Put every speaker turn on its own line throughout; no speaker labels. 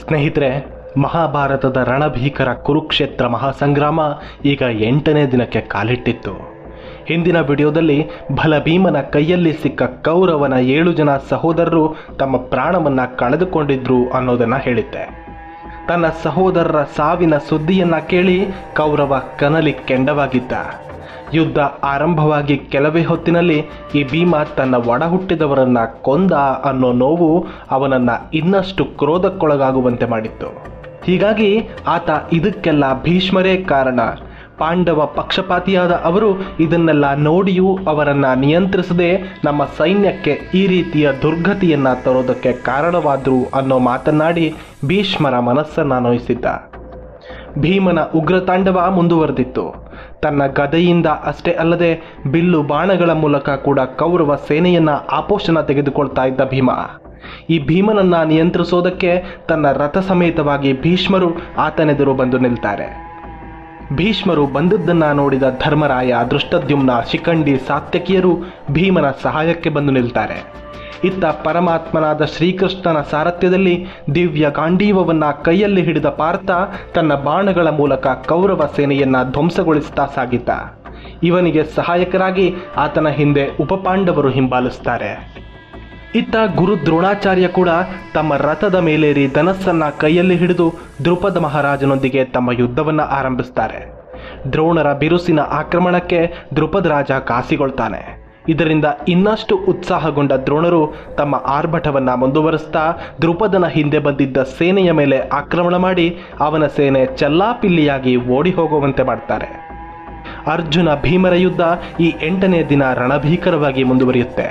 ಸ್ನೇಹಿತರೆ, ಮಹಾಭಾರತದ ರಣಭೀಕರ ಕುರುಕ್ಷೇತ್ರ ಮಹಾಸಂಗ್ರಾಮ ಈಗ 8ನೇ ದಿನಕ್ಕೆ ಕಾಲಿಟ್ಟಿತ್ತು. ಹಿಂದಿನ ವಿಡಿಯೋದಲ್ಲಿ ಭೀಮನ ಕೈಯಲ್ಲಿ ಸಿಕ್ಕ ಕೌರವನ 7 ಜನ ಸಹೋದರರು ತಮ್ಮ ಪ್ರಾಣವನ್ನು ಕಳೆದುಕೊಂಡಿದ್ರು ಅನ್ನೋದನ್ನು ಹೇಳಿದ್ದೆ. ತನ್ನ ಸಹೋದರರ ಸಾವಿನ ಸುದ್ದಿಯನ್ನು ಕೇಳಿ ಕೌರವ ಕನಲಿ ಕೆಂಡವಾಗಿದ್ದ. ಯುದ್ಧ ಆರಂಭವಾಗಿ ಕೆಲವೇ ಹೊತ್ತಿನಲ್ಲಿ ಈ ಭೀಮ ತನ್ನ ಒಡ ಹುಟ್ಟಿದವರನ್ನ ಕೊಂದ ಅನ್ನೋ ನೋವು ಅವನನ್ನು ಇನ್ನಷ್ಟು ಕ್ರೋಧಕ್ಕೊಳಗಾಗುವಂತೆ ಮಾಡಿತ್ತು. ಹೀಗಾಗಿ ಆತ ಇದಕ್ಕೆಲ್ಲ ಭೀಷ್ಮರೇ ಕಾರಣ, ಪಾಂಡವ ಪಕ್ಷಪಾತಿಯಾದ ಅವರು ಇದನ್ನೆಲ್ಲ ನೋಡಿಯೂ ಅವರನ್ನು ನಿಯಂತ್ರಿಸದೆ ನಮ್ಮ ಸೈನ್ಯಕ್ಕೆ ಈ ರೀತಿಯ ದುರ್ಗತಿಯನ್ನು ತರೋದಕ್ಕೆ ಕಾರಣವಾದರು ಅನ್ನೋ ಮಾತನ್ನಾಡಿ ಭೀಷ್ಮರ ಮನಸ್ಸನ್ನು ನೋಯಿಸಿದ್ದ. ಭೀಮನ ಉಗ್ರತಾಂಡವ ಮುಂದುವರೆದಿತ್ತು. ತನ್ನ ಗದೆಯಿಂದ ಅಷ್ಟೇ ಅಲ್ಲದೆ ಬಿಲ್ಲು ಬಾಣಗಳ ಮೂಲಕ ಕೂಡ ಕೌರವ ಸೇನೆಯನ್ನ ಆಪೋಷಣ ತೆಗೆದುಕೊಳ್ತಾ ಇದ್ದ ಭೀಮ. ಈ ಭೀಮನನ್ನ ನಿಯಂತ್ರಿಸೋದಕ್ಕೆ ತನ್ನ ರಥ ಸಮೇತವಾಗಿ ಭೀಷ್ಮರು ಆತನೆದುರು ಬಂದು ನಿಲ್ತಾರೆ. ಭೀಷ್ಮರು ಬಂದದ್ದನ್ನ ನೋಡಿದ ಧರ್ಮರಾಯ, ದೃಷ್ಟದ್ಯುಮ್ನ, ಶಿಖಂಡಿ, ಸಾತ್ಯಕಿಯರು ಭೀಮನ ಸಹಾಯಕ್ಕೆ ಬಂದು ನಿಲ್ತಾರೆ. ಇತ್ತ ಪರಮಾತ್ಮನಾದ ಶ್ರೀಕೃಷ್ಣನ ಸಾರಥ್ಯದಲ್ಲಿ ದಿವ್ಯ ಗಾಂಡೀವವನ್ನ ಕೈಯಲ್ಲಿ ಹಿಡಿದ ಪಾರ್ಥ ತನ್ನ ಬಾಣಗಳ ಮೂಲಕ ಕೌರವ ಸೇನೆಯನ್ನ ಧ್ವಂಸಗೊಳಿಸ್ತಾ ಸಾಗಿದ್ದ. ಇವನಿಗೆ ಸಹಾಯಕರಾಗಿ ಆತನ ಹಿಂದೆ ಉಪಪಾಂಡವರು ಹಿಂಬಾಲಿಸ್ತಾರೆ. ಇತ್ತ ಗುರು ದ್ರೋಣಾಚಾರ್ಯ ಕೂಡ ತಮ್ಮ ರಥದ ಮೇಲೇರಿ ಧನಸ್ಸನ್ನ ಕೈಯಲ್ಲಿ ಹಿಡಿದು ದ್ರುಪದ ಮಹಾರಾಜನೊಂದಿಗೆ ತಮ್ಮ ಯುದ್ಧವನ್ನು ಆರಂಭಿಸ್ತಾರೆ. ದ್ರೋಣರ ಬಿರುಸಿನ ಆಕ್ರಮಣಕ್ಕೆ ದ್ರುಪದ ರಾಜ ಕಾಸಿಗೊಳ್ತಾನೆ. ಇದರಿಂದ ಇನ್ನಷ್ಟು ಉತ್ಸಾಹಗೊಂಡ ದ್ರೋಣರು ತಮ್ಮ ಆರ್ಭಟವನ್ನು ಮುಂದುವರಿಸ್ತಾ ದ್ರುಪದನ ಹಿಂದೆ ಬಂದಿದ್ದ ಸೇನೆಯ ಮೇಲೆ ಆಕ್ರಮಣ ಮಾಡಿ ಅವನ ಸೇನೆ ಚೆಲ್ಲಾಪಿಲ್ಲಿಯಾಗಿ ಓಡಿ ಹೋಗುವಂತೆ ಮಾಡ್ತಾರೆ. ಅರ್ಜುನ ಭೀಮರ ಯುದ್ಧ ಈ 8ನೇ ದಿನ ರಣಭೀಕರವಾಗಿ ಮುಂದುವರಿಯುತ್ತೆ.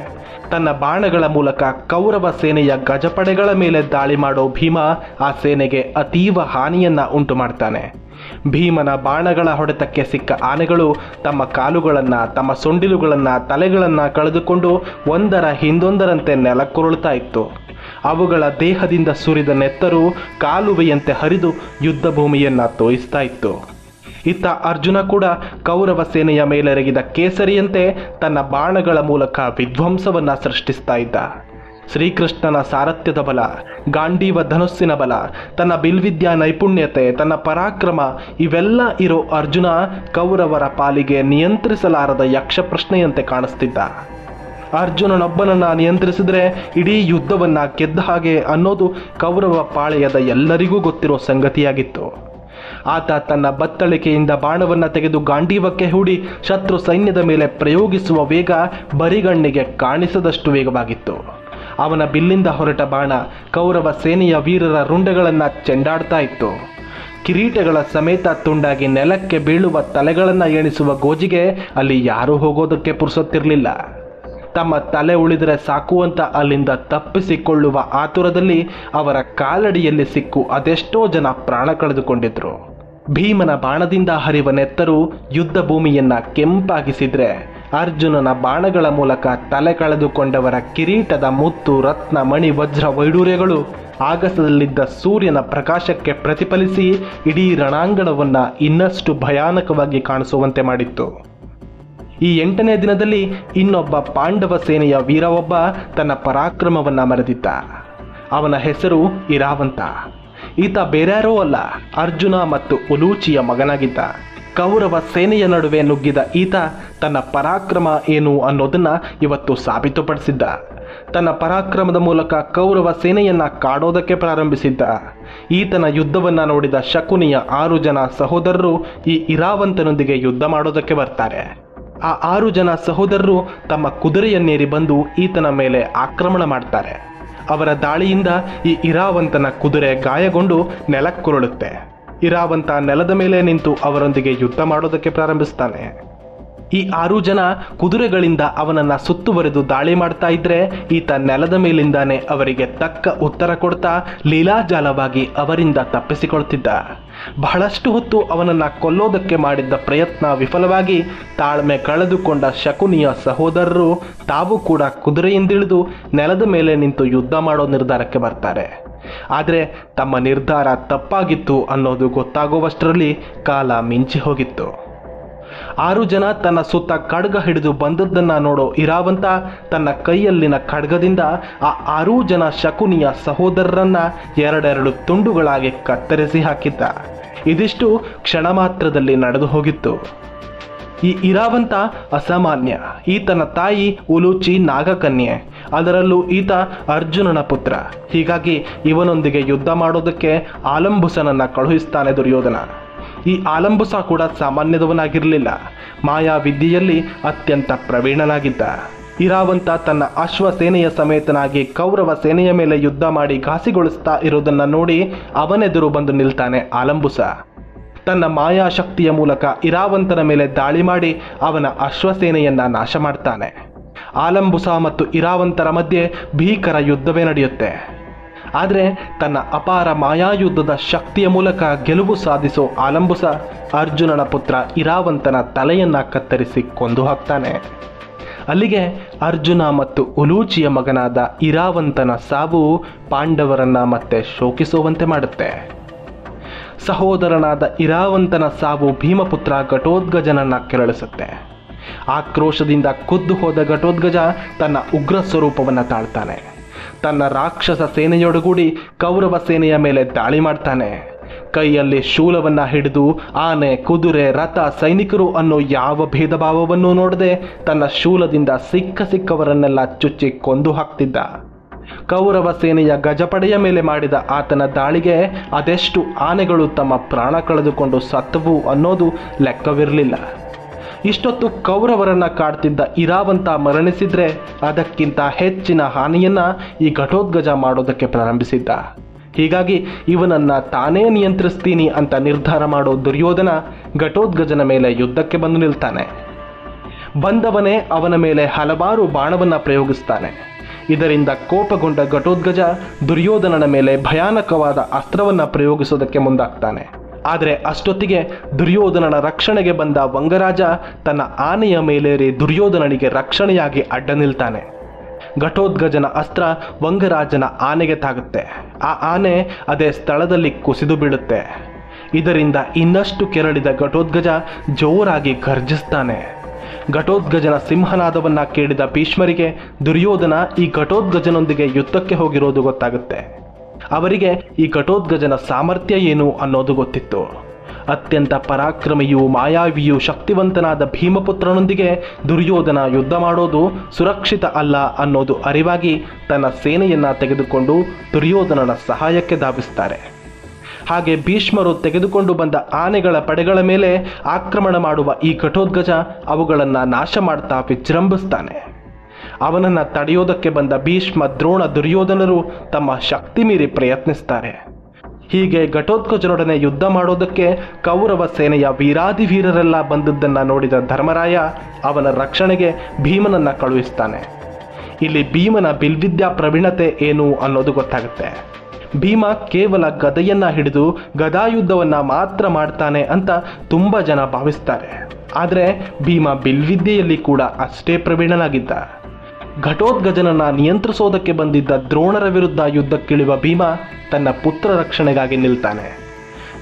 ತನ್ನ ಬಾಣಗಳ ಮೂಲಕ ಕೌರವ ಸೇನೆಯ ಗಜಪಡೆಗಳ ಮೇಲೆ ದಾಳಿ ಮಾಡೋ ಭೀಮ ಆ ಸೇನೆಗೆ ಅತೀವ ಹಾನಿಯನ್ನ ಉಂಟು ಮಾಡ್ತಾನೆ. ಭೀಮನ ಬಾಣಗಳ ಹೊಡೆತಕ್ಕೆ ಸಿಕ್ಕ ಆನೆಗಳು ತಮ್ಮ ಕಾಲುಗಳನ್ನು, ತಮ್ಮ ಸೊಂಡಿಲುಗಳನ್ನು, ತಲೆಗಳನ್ನು ಕಳೆದುಕೊಂಡು ಒಂದರ ಹಿಂದೊಂದರಂತೆ ನೆಲಕ್ಕುರುಳ್ತಾ ಇತ್ತು. ಅವುಗಳ ದೇಹದಿಂದ ಸುರಿದ ನೆತ್ತರು ಕಾಲುವೆಯಂತೆ ಹರಿದು ಯುದ್ಧ ಭೂಮಿಯನ್ನು ತೋಯಿಸ್ತಾ ಇತ್ತು. ಇತ್ತ ಅರ್ಜುನ ಕೂಡ ಕೌರವ ಸೇನೆಯ ಮೇಲೆರಗಿದ ಕೇಸರಿಯಂತೆ ತನ್ನ ಬಾಣಗಳ ಮೂಲಕ ವಿಧ್ವಂಸವನ್ನ ಸೃಷ್ಟಿಸ್ತಾ ಇದ್ದ. ಶ್ರೀಕೃಷ್ಣನ ಸಾರಥ್ಯದ ಬಲ, ಗಾಂಡೀವ ಧನುಸ್ಸಿನ ಬಲ, ತನ್ನ ಬಿಲ್ವಿದ್ಯಾ ನೈಪುಣ್ಯತೆ, ತನ್ನ ಪರಾಕ್ರಮ ಇವೆಲ್ಲ ಇರೋ ಅರ್ಜುನ ಕೌರವರ ಪಾಲಿಗೆ ನಿಯಂತ್ರಿಸಲಾರದ ಯಕ್ಷ ಪ್ರಶ್ನೆಯಂತೆ ಕಾಣಿಸ್ತಿದ್ದ. ಅರ್ಜುನನೊಬ್ಬನನ್ನ ನಿಯಂತ್ರಿಸಿದ್ರೆ ಇಡೀ ಯುದ್ಧವನ್ನ ಗೆದ್ದ ಹಾಗೆ ಅನ್ನೋದು ಕೌರವ ಪಾಳೆಯದ ಎಲ್ಲರಿಗೂ ಗೊತ್ತಿರೋ ಸಂಗತಿಯಾಗಿತ್ತು. ಆತ ತನ್ನ ಬತ್ತಳಿಕೆಯಿಂದ ಬಾಣವನ್ನು ತೆಗೆದು ಗಾಂಡೀವಕ್ಕೆ ಹೂಡಿ ಶತ್ರು ಸೈನ್ಯದ ಮೇಲೆ ಪ್ರಯೋಗಿಸುವ ವೇಗ ಬರಿಗಣ್ಣಿಗೆ ಕಾಣಿಸದಷ್ಟು ವೇಗವಾಗಿತ್ತು. ಅವನ ಬಿಲ್ಲಿಂದ ಹೊರಟ ಬಾಣ ಕೌರವ ಸೇನೆಯ ವೀರರ ರುಂಡೆಗಳನ್ನು ಚೆಂಡಾಡ್ತಾ ಇತ್ತು. ಕಿರೀಟಗಳ ಸಮೇತ ತುಂಡಾಗಿ ನೆಲಕ್ಕೆ ಬೀಳುವ ತಲೆಗಳನ್ನು ಎಣಿಸುವ ಗೋಜಿಗೆ ಅಲ್ಲಿ ಯಾರೂ ಹೋಗೋದಕ್ಕೆ ಪುರುಸೊತ್ತಿರಲಿಲ್ಲ. ತಮ್ಮ ತಲೆ ಉಳಿದರೆ ಸಾಕು ಅಂತ ಅಲ್ಲಿಂದ ತಪ್ಪಿಸಿಕೊಳ್ಳುವ ಆತುರದಲ್ಲಿ ಅವರ ಕಾಲಡಿಯಲ್ಲಿ ಸಿಕ್ಕು ಅದೆಷ್ಟೋ ಜನ ಪ್ರಾಣ ಕಳೆದುಕೊಂಡಿದ್ರು. ಭೀಮನ ಬಾಣದಿಂದ ಹರಿವ ನೆತ್ತರು ಯುದ್ಧ ಭೂಮಿಯನ್ನ ಕೆಂಪಾಗಿಸಿದ್ರೆ ಅರ್ಜುನನ ಬಾಣಗಳ ಮೂಲಕ ತಲೆ ಕಳೆದುಕೊಂಡವರ ಕಿರೀಟದ ಮುತ್ತು, ರತ್ನ, ಮಣಿ, ವಜ್ರ, ವೈಡೂರ್ಯಗಳು ಆಗಸದಲ್ಲಿದ್ದ ಸೂರ್ಯನ ಪ್ರಕಾಶಕ್ಕೆ ಪ್ರತಿಫಲಿಸಿ ಇಡೀ ರಣಾಂಗಣವನ್ನ ಇನ್ನಷ್ಟು ಭಯಾನಕವಾಗಿ ಕಾಣಿಸುವಂತೆ ಮಾಡಿತ್ತು. ಈ 8ನೇ ದಿನದಲ್ಲಿ ಇನ್ನೊಬ್ಬ ಪಾಂಡವ ಸೇನೆಯ ವೀರವೊಬ್ಬ ತನ್ನ ಪರಾಕ್ರಮವನ್ನ ಮೆರೆದಿದ್ದ. ಅವನ ಹೆಸರು ಇರಾವಂತ. ಈತ ಬೇರ್ಯಾರೋ ಅಲ್ಲ, ಅರ್ಜುನ ಮತ್ತು ಉಲೂಚಿಯ ಮಗನಾಗಿದ್ದ. ಕೌರವ ಸೇನೆಯ ನಡುವೆ ನುಗ್ಗಿದ ಈತ ತನ್ನ ಪರಾಕ್ರಮ ಏನು ಅನ್ನೋದನ್ನ ಇವತ್ತು ಸಾಬೀತುಪಡಿಸಿದ್ದ. ತನ್ನ ಪರಾಕ್ರಮದ ಮೂಲಕ ಕೌರವ ಸೇನೆಯನ್ನ ಕಾಡೋದಕ್ಕೆ ಪ್ರಾರಂಭಿಸಿದ್ದ. ಈತನ ಯುದ್ಧವನ್ನ ನೋಡಿದ ಶಕುನಿಯ 6 ಜನ ಸಹೋದರರು ಈ ಇರಾವಂತನೊಂದಿಗೆ ಯುದ್ಧ ಮಾಡೋದಕ್ಕೆ ಬರ್ತಾರೆ. ಆ 6 ಜನ ಸಹೋದರರು ತಮ್ಮ ಕುದುರೆಯನ್ನೇರಿ ಬಂದು ಈತನ ಮೇಲೆ ಆಕ್ರಮಣ ಮಾಡ್ತಾರೆ. ಅವರ ದಾಳಿಯಿಂದ ಈ ಇರಾವಂತನ ಕುದುರೆ ಗಾಯಗೊಂಡು ನೆಲಕ್ಕುರುಳುತ್ತೆ. ಇರಾವಂತ ನೆಲದ ಮೇಲೆ ನಿಂತು ಅವರೊಂದಿಗೆ ಯುದ್ಧ ಮಾಡೋದಕ್ಕೆ ಪ್ರಾರಂಭಿಸ್ತಾನೆ. ಈ 6 ಜನ ಕುದುರೆಗಳಿಂದ ಅವನನ್ನ ಸುತ್ತುವರೆದು ದಾಳಿ ಮಾಡ್ತಾ ಇದ್ರೆ ಈತ ನೆಲದ ಮೇಲಿಂದಾನೆ ಅವರಿಗೆ ತಕ್ಕ ಉತ್ತರ ಕೊಡ್ತಾ ಲೀಲಾಜಾಲವಾಗಿ ಅವರಿಂದ ತಪ್ಪಿಸಿಕೊಳ್ತಿದ್ದ. ಬಹಳಷ್ಟು ಹೊತ್ತು ಅವನನ್ನ ಕೊಲ್ಲೋದಕ್ಕೆ ಮಾಡಿದ್ದ ಪ್ರಯತ್ನ ವಿಫಲವಾಗಿ ತಾಳ್ಮೆ ಕಳೆದುಕೊಂಡ ಶಕುನಿಯ ಸಹೋದರರು ತಾವು ಕೂಡ ಕುದುರೆಯಿಂದಿಳಿದು ನೆಲದ ಮೇಲೆ ನಿಂತು ಯುದ್ಧ ಮಾಡೋ ನಿರ್ಧಾರಕ್ಕೆ ಬರ್ತಾರೆ. ಆದರೆ ತಮ್ಮ ನಿರ್ಧಾರ ತಪ್ಪಾಗಿತ್ತು ಅನ್ನೋದು ಗೊತ್ತಾಗುವಷ್ಟರಲ್ಲಿ ಕಾಲ ಮಿಂಚಿ ಹೋಗಿತ್ತು. 6 ಜನ ತನ್ನ ಸುತ್ತ ಖಡ್ಗ ಹಿಡಿದು ಬಂದದ್ದನ್ನ ನೋಡೋ ಇರಾವಂತ ತನ್ನ ಕೈಯಲ್ಲಿನ ಖಡ್ಗದಿಂದ ಆ 6 ಜನ ಶಕುನಿಯ ಸಹೋದರರನ್ನ ಎರಡೆರಡು ತುಂಡುಗಳಾಗಿ ಕತ್ತರಿಸಿ ಹಾಕಿದ್ದ. ಇದಿಷ್ಟು ಕ್ಷಣ ಮಾತ್ರದಲ್ಲಿ ನಡೆದು ಹೋಗಿತ್ತು. ಈ ಇರಾವಂತ ಅಸಾಮಾನ್ಯ. ಈತನ ತಾಯಿ ಉಲೂಚಿ ನಾಗಕನ್ಯೆ, ಅದರಲ್ಲೂ ಈತ ಅರ್ಜುನನ ಪುತ್ರ. ಹೀಗಾಗಿ ಇವನೊಂದಿಗೆ ಯುದ್ಧ ಮಾಡೋದಕ್ಕೆ ಆಲಂಬುಸನನ್ನ ಕಳುಹಿಸ್ತಾನೆ ದುರ್ಯೋಧನ. ಈ ಆಲಂಬುಸ ಕೂಡ ಸಾಮಾನ್ಯದವನಾಗಿರಲಿಲ್ಲ. ಮಾಯಾವಿದ್ಯೆಯಲ್ಲಿ ಅತ್ಯಂತ ಪ್ರವೀಣನಾಗಿದ್ದ. ಇರಾವಂತ ತನ್ನ ಅಶ್ವಸೇನೆಯ ಸಮೇತನಾಗಿ ಕೌರವ ಸೇನೆಯ ಮೇಲೆ ಯುದ್ಧ ಮಾಡಿ ಘಾಸಿಗೊಳಿಸ್ತಾ ಇರೋದನ್ನ ನೋಡಿ ಅವನೆದುರು ಬಂದು ನಿಲ್ತಾನೆ ಆಲಂಬುಸ. ತನ್ನ ಮಾಯಾಶಕ್ತಿಯ ಮೂಲಕ ಇರಾವಂತನ ಮೇಲೆ ದಾಳಿ ಮಾಡಿ ಅವನ ಅಶ್ವಸೇನೆಯನ್ನ ನಾಶ ಮಾಡ್ತಾನೆ. ಆಲಂಬುಸ ಮತ್ತು ಇರಾವಂತರ ಮಧ್ಯೆ ಭೀಕರ ಯುದ್ಧವೇ ನಡೆಯುತ್ತೆ. ಆದರೆ ತನ್ನ ಅಪಾರ ಮಾಯಾಯುದ್ಧದ ಶಕ್ತಿಯ ಮೂಲಕ ಗೆಲುವು ಸಾಧಿಸೋ ಆಲಂಬುಸ ಅರ್ಜುನನ ಪುತ್ರ ಇರಾವಂತನ ತಲೆಯನ್ನ ಕತ್ತರಿಸಿ ಕೊಂದು ಹಾಕ್ತಾನೆ. ಅಲ್ಲಿಗೆ ಅರ್ಜುನ ಮತ್ತು ಉಲೂಚಿಯ ಮಗನಾದ ಇರಾವಂತನ ಸಾವು ಪಾಂಡವರನ್ನ ಮತ್ತೆ ಶೋಕಿಸುವಂತೆ ಮಾಡುತ್ತೆ. ಸಹೋದರನಾದ ಇರಾವಂತನ ಸಾವು ಭೀಮಪುತ್ರ ಘಟೋತ್ಕಚನನ್ನ ಕೆರಳಿಸುತ್ತೆ. ಆಕ್ರೋಶದಿಂದ ಖುದ್ದು ಹೋದ ಘಟೋತ್ಕಚ ತನ್ನ ಉಗ್ರ ಸ್ವರೂಪವನ್ನು ತಾಳ್ತಾನೆ. ತನ್ನ ರಾಕ್ಷಸ ಸೇನೆಯೊಡಗೂಡಿ ಕೌರವ ಸೇನೆಯ ಮೇಲೆ ದಾಳಿ ಮಾಡ್ತಾನೆ. ಕೈಯಲ್ಲಿ ಶೂಲವನ್ನ ಹಿಡಿದು ಆನೆ, ಕುದುರೆ, ರಥ, ಸೈನಿಕರು ಅನ್ನೋ ಯಾವ ಭೇದ ಭಾವವನ್ನೂ ನೋಡದೆ ತನ್ನ ಶೂಲದಿಂದ ಸಿಕ್ಕವರನ್ನೆಲ್ಲ ಚುಚ್ಚಿ ಕೊಂದು ಹಾಕ್ತಿದ್ದ. ಕೌರವ ಸೇನೆಯ ಗಜಪಡೆಯ ಮೇಲೆ ಮಾಡಿದ ಆತನ ದಾಳಿಗೆ ಅದೆಷ್ಟು ಆನೆಗಳು ತಮ್ಮ ಪ್ರಾಣ ಕಳೆದುಕೊಂಡು ಸತ್ತವು ಅನ್ನೋದು ಲೆಕ್ಕವಿರಲಿಲ್ಲ. ಇಷ್ಟೊತ್ತು ಕೌರವರನ್ನ ಕಾಡ್ತಿದ್ದ ಇರಾವಂತ ಮರಣಿಸಿದ್ರೆ ಅದಕ್ಕಿಂತ ಹೆಚ್ಚಿನ ಹಾನಿಯನ್ನ ಈ ಘಟೋತ್ಕಚ ಮಾಡೋದಕ್ಕೆ ಪ್ರಾರಂಭಿಸಿದ್ದ. ಹೀಗಾಗಿ ಇವನನ್ನ ತಾನೇ ನಿಯಂತ್ರಿಸ್ತೀನಿ ಅಂತ ನಿರ್ಧಾರ ಮಾಡೋ ದುರ್ಯೋಧನ ಘಟೋತ್ಕಚನ ಮೇಲೆ ಯುದ್ಧಕ್ಕೆ ಬಂದು ನಿಲ್ತಾನೆ. ಬಂದವನೇ ಅವನ ಮೇಲೆ ಹಲವಾರು ಬಾಣವನ್ನ ಪ್ರಯೋಗಿಸ್ತಾನೆ. ಇದರಿಂದ ಕೋಪಗೊಂಡ ಘಟೋತ್ಕಚ ದುರ್ಯೋಧನನ ಮೇಲೆ ಭಯಾನಕವಾದ ಅಸ್ತ್ರವನ್ನ ಪ್ರಯೋಗಿಸೋದಕ್ಕೆ ಮುಂದಾಗ್ತಾನೆ. ಆದರೆ ಅಷ್ಟೊತ್ತಿಗೆ ದುರ್ಯೋಧನನ ರಕ್ಷಣೆಗೆ ಬಂದ ವಂಗರಾಜ ತನ್ನ ಆನೆಯ ಮೇಲೇರಿ ದುರ್ಯೋಧನನಿಗೆ ರಕ್ಷಣೆಯಾಗಿ ಅಡ್ಡ ನಿಲ್ತಾನೆ. ಘಟೋತ್ಕಚನ ಅಸ್ತ್ರ ವಂಗರಾಜನ ಆನೆಗೆ ತಾಗುತ್ತೆ. ಆ ಆನೆ ಅದೇ ಸ್ಥಳದಲ್ಲಿ ಕುಸಿದು ಬೀಳುತ್ತೆ. ಇದರಿಂದ ಇನ್ನಷ್ಟು ಕೆರಳಿದ ಘಟೋತ್ಕಚ ಜೋರಾಗಿ ಗರ್ಜಿಸ್ತಾನೆ. ಘಟೋತ್ಕಚನ ಸಿಂಹನಾದವನ್ನ ಕೇಳಿದ ಭೀಷ್ಮರಿಗೆ ದುರ್ಯೋಧನ ಈ ಘಟೋತ್ಕಚನೊಂದಿಗೆ ಯುದ್ಧಕ್ಕೆ ಹೋಗಿರೋದು ಗೊತ್ತಾಗುತ್ತೆ. ಅವರಿಗೆ ಈ ಘಟೋತ್ಕಚನ ಸಾಮರ್ಥ್ಯ ಏನು ಅನ್ನೋದು ಗೊತ್ತಿತ್ತು. ಅತ್ಯಂತ ಪರಾಕ್ರಮಿಯೂ ಮಾಯಾವಿಯೂ ಶಕ್ತಿವಂತನಾದ ಭೀಮಪುತ್ರನೊಂದಿಗೆ ದುರ್ಯೋಧನ ಯುದ್ಧ ಮಾಡೋದು ಸುರಕ್ಷಿತ ಅಲ್ಲ ಅನ್ನೋದು ಅರಿವಾಗಿ ತನ್ನ ಸೇನೆಯನ್ನ ತೆಗೆದುಕೊಂಡು ದುರ್ಯೋಧನನ ಸಹಾಯಕ್ಕೆ ಧಾವಿಸ್ತಾರೆ. ಹಾಗೆ ಭೀಷ್ಮರು ತೆಗೆದುಕೊಂಡು ಬಂದ ಆನೆಗಳ ಪಡೆಗಳ ಮೇಲೆ ಆಕ್ರಮಣ ಮಾಡುವ ಈ ಘಟೋತ್ಕಚ ಅವುಗಳನ್ನು ನಾಶ ಮಾಡ್ತಾ ವಿಜೃಂಭಿಸ್ತಾನೆ. ಅವನನ್ನು ತಡೆಯೋದಕ್ಕೆ ಬಂದ ಭೀಷ್ಮ, ದ್ರೋಣ, ದುರ್ಯೋಧನರು ತಮ್ಮ ಶಕ್ತಿ ಮೀರಿ ಪ್ರಯತ್ನಿಸ್ತಾರೆ. ಹೀಗೆ ಘಟೋತ್ಕಚನೊಡನೆ ಯುದ್ಧ ಮಾಡೋದಕ್ಕೆ ಕೌರವ ಸೇನೆಯ ವೀರಾದಿವೀರರೆಲ್ಲ ಬಂದದ್ದನ್ನು ನೋಡಿದ ಧರ್ಮರಾಯ ಅವನ ರಕ್ಷಣೆಗೆ ಭೀಮನನ್ನ ಕಳುಹಿಸ್ತಾನೆ. ಇಲ್ಲಿ ಭೀಮನ ಬಿಲ್ವಿದ್ಯಾ ಪ್ರವೀಣತೆ ಏನು ಅನ್ನೋದು ಗೊತ್ತಾಗುತ್ತೆ. ಭೀಮ ಕೇವಲ ಗದೆಯನ್ನ ಹಿಡಿದು ಗದಾಯುದ್ಧವನ್ನ ಮಾತ್ರ ಮಾಡ್ತಾನೆ ಅಂತ ತುಂಬ ಜನ ಭಾವಿಸ್ತಾರೆ. ಆದರೆ ಭೀಮ ಬಿಲ್ವಿದ್ಯೆಯಲ್ಲಿ ಕೂಡ ಅಷ್ಟೇ ಪ್ರವೀಣನಾಗಿದ್ದ. ಘಟೋತ್ಕಚನನ್ನ ನಿಯಂತ್ರಿಸೋದಕ್ಕೆ ಬಂದಿದ್ದ ದ್ರೋಣರ ವಿರುದ್ಧ ಯುದ್ಧಕ್ಕಿಳಿಯುವ ಭೀಮ ತನ್ನ ಪುತ್ರ ರಕ್ಷಣೆಗಾಗಿ ನಿಲ್ತಾನೆ.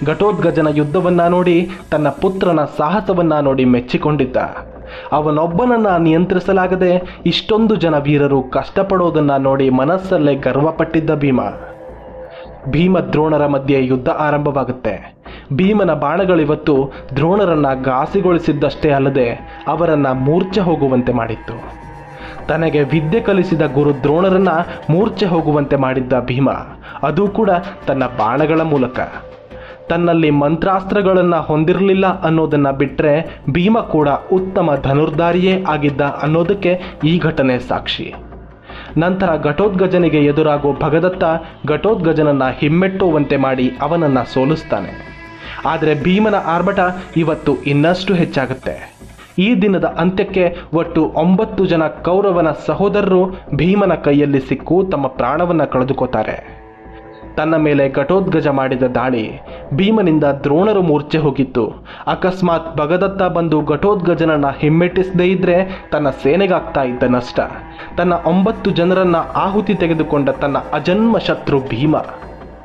ಘಟೋತ್ಕಚನ ಯುದ್ಧವನ್ನ ನೋಡಿ ತನ್ನ ಪುತ್ರನ ಸಾಹಸವನ್ನ ನೋಡಿ ಮೆಚ್ಚಿಕೊಂಡಿದ್ದ. ಅವನೊಬ್ಬನನ್ನ ನಿಯಂತ್ರಿಸಲಾಗದೆ ಇಷ್ಟೊಂದು ಜನ ವೀರರು ಕಷ್ಟಪಡೋದನ್ನ ನೋಡಿ ಮನಸ್ಸಲ್ಲೇ ಗರ್ವಪಟ್ಟಿದ್ದ ಭೀಮ ದ್ರೋಣರ ಮಧ್ಯೆ ಯುದ್ಧ ಆರಂಭವಾಗುತ್ತೆ. ಭೀಮನ ಬಾಣಗಳಿವತ್ತು ದ್ರೋಣರನ್ನ ಘಾಸಿಗೊಳಿಸಿದ್ದಷ್ಟೇ ಅಲ್ಲದೆ ಅವರನ್ನ ಮೂರ್ಛೆ ಹೋಗುವಂತೆ ಮಾಡಿತ್ತು. ತನಗೆ ವಿದ್ಯೆ ಕಲಿಸಿದ ಗುರು ದ್ರೋಣರನ್ನ ಮೂರ್ಛೆ ಹೋಗುವಂತೆ ಮಾಡಿದ್ದ ಭೀಮ, ಅದು ಕೂಡ ತನ್ನ ಬಾಣಗಳ ಮೂಲಕ. ತನ್ನಲ್ಲಿ ಮಂತ್ರಾಸ್ತ್ರಗಳನ್ನು ಹೊಂದಿರಲಿಲ್ಲ ಅನ್ನೋದನ್ನ ಬಿಟ್ಟರೆ ಭೀಮ ಕೂಡ ಉತ್ತಮ ಧನುರ್ಧಾರಿಯೇ ಆಗಿದ್ದ ಅನ್ನೋದಕ್ಕೆ ಈ ಘಟನೆ ಸಾಕ್ಷಿ. ನಂತರ ಘಟೋತ್ಕಚನಿಗೆ ಎದುರಾಗೋ ಭಗದತ್ತ ಘಟೋತ್ಕಚನನ್ನ ಹಿಮ್ಮೆಟ್ಟುವಂತೆ ಮಾಡಿ ಅವನನ್ನ ಸೋಲಿಸ್ತಾನೆ. ಆದರೆ ಭೀಮನ ಆರ್ಭಟ ಇವತ್ತು ಇನ್ನಷ್ಟು ಹೆಚ್ಚಾಗುತ್ತೆ. ಈ ದಿನದ ಅಂತ್ಯಕ್ಕೆ ಒಟ್ಟು 9 ಜನ ಕೌರವನ ಸಹೋದರರು ಭೀಮನ ಕೈಯಲ್ಲಿ ಸಿಕ್ಕು ತಮ್ಮ ಪ್ರಾಣವನ್ನ ಕಳೆದುಕೋತಾರೆ. ತನ್ನ ಮೇಲೆ ಘಟೋತ್ಕಚ ಮಾಡಿದ ದಾಳಿ, ಭೀಮನಿಂದ ದ್ರೋಣರು ಮೂರ್ಛೆ ಹೋಗಿತ್ತು. ಅಕಸ್ಮಾತ್ ಭಗದತ್ತ ಬಂದು ಘಟೋತ್ಕಚನನ್ನ ಹಿಮ್ಮೆಟ್ಟಿಸದೇ ಇದ್ರೆ ತನ್ನ ಸೇನೆಗಾಗ್ತಾ ಇದ್ದ ನಷ್ಟ. ತನ್ನ 9 ಜನರನ್ನ ಆಹುತಿ ತೆಗೆದುಕೊಂಡ ತನ್ನ ಅಜನ್ಮ ಶತ್ರು ಭೀಮ.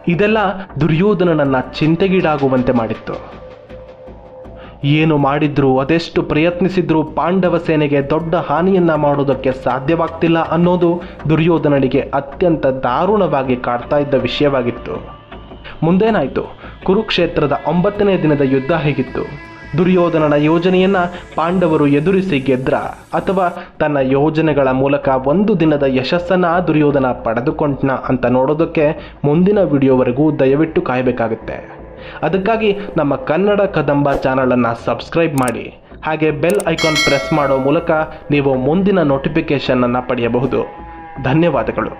ಇದೆಲ್ಲ ದುರ್ಯೋಧನನನ್ನ ಚಿಂತೆಗೀಡಾಗುವಂತೆ ಮಾಡಿತ್ತು. ಏನು ಮಾಡಿದ್ರು, ಅದೆಷ್ಟು ಪ್ರಯತ್ನಿಸಿದ್ರೂ ಪಾಂಡವ ಸೇನೆಗೆ ದೊಡ್ಡ ಹಾನಿಯನ್ನ ಮಾಡೋದಕ್ಕೆ ಸಾಧ್ಯವಾಗ್ತಿಲ್ಲ ಅನ್ನೋದು ದುರ್ಯೋಧನನಿಗೆ ಅತ್ಯಂತ ದಾರುಣವಾಗಿ ಕಾಡ್ತಾ ಇದ್ದ ವಿಷಯವಾಗಿತ್ತು. ಮುಂದೇನಾಯಿತು? ಕುರುಕ್ಷೇತ್ರದ 9ನೇ ದಿನದ ಯುದ್ಧ ಹೇಗಿತ್ತು? ದುರ್ಯೋಧನನ ಯೋಜನೆಯನ್ನ ಪಾಂಡವರು ಎದುರಿಸಿ ಗೆದ್ರ, ಅಥವಾ ತನ್ನ ಯೋಜನೆಗಳ ಮೂಲಕ ಒಂದು ದಿನದ ಯಶಸ್ಸನ್ನ ದುರ್ಯೋಧನ ಪಡೆದುಕೊಂಡ್ನ ಅಂತ ನೋಡೋದಕ್ಕೆ ಮುಂದಿನ ವಿಡಿಯೋವರೆಗೂ ದಯವಿಟ್ಟು ಕಾಯಬೇಕಾಗುತ್ತೆ. ಅದಕ್ಕಾಗಿ ನಮ್ಮ ಕನ್ನಡ ಕದಂಬ ಚಾನಲನ್ನು ಸಬ್ಸ್ಕ್ರೈಬ್ ಮಾಡಿ, ಹಾಗೆ ಬೆಲ್ ಐಕಾನ್ ಪ್ರೆಸ್ ಮಾಡೋ ಮೂಲಕ ನೀವು ಮುಂದಿನ ನೋಟಿಫಿಕೇಷನ್ ಅನ್ನು ಪಡೆಯಬಹುದು. ಧನ್ಯವಾದಗಳು.